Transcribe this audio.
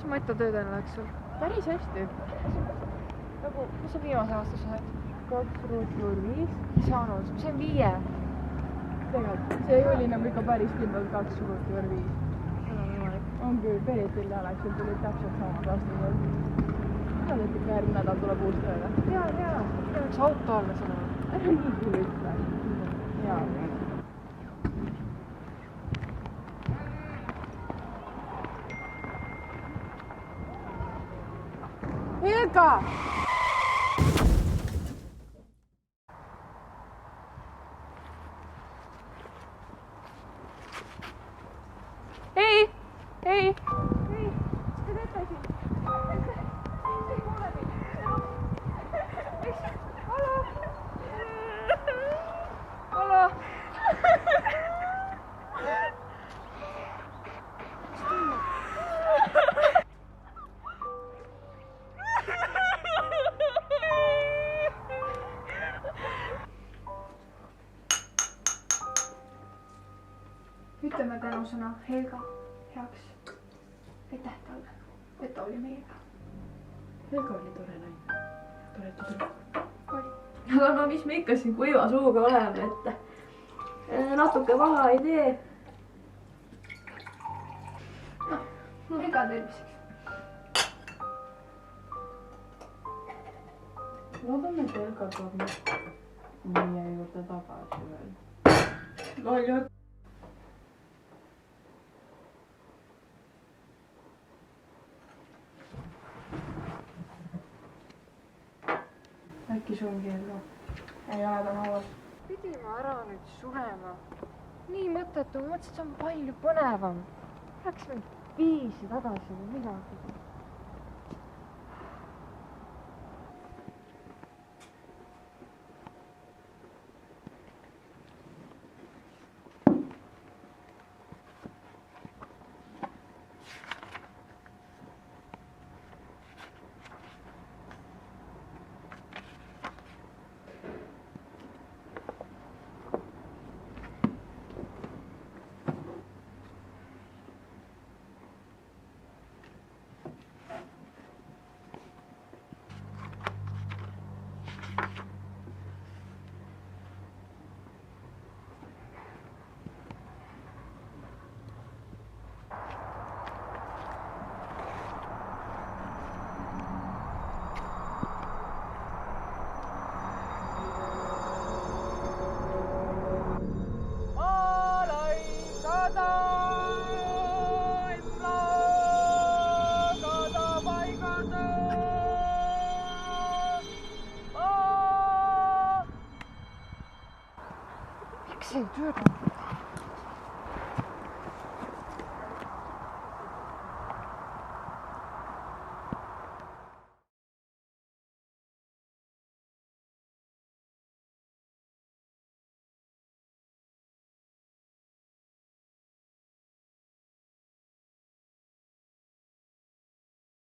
mis metotöödel läks sul? Päris hästi. Nagu, mis sa viimase aasta said? 2,5. Ei saanud, see on 5. Tegelikult, see oli nagu ikka päris kindlalt 2,5. Seda on võimalik. On küll, Peetil ja Aleksil tulid täpselt samad vastused. Tead, et ikka järgmine nädal tuleb uus tööle? Jaa. Võiks auto olla seda. Ära nii küll ütle. Jaa. Helga! Hei! Hei! Ütleme tänusõna Helga heaks. Aitäh talle, et ta oli meiega. Helga oli tore naine. Toretu tüdruk. Aga no mis me ikka siin kuiva suuga oleme, et natuke vaha ei tee. Helga terviseks. Loodame, et Helga toob meie juurde tagasi veel. Lolju. Äkki see ongi Helga? Ei ole ta hauas. Pidime ära nüüd surema. Nii mõttetu, ma mõtlesin, et see on palju põnevam. Läks meil viisi tagasi või midagi. Miks ei tööta?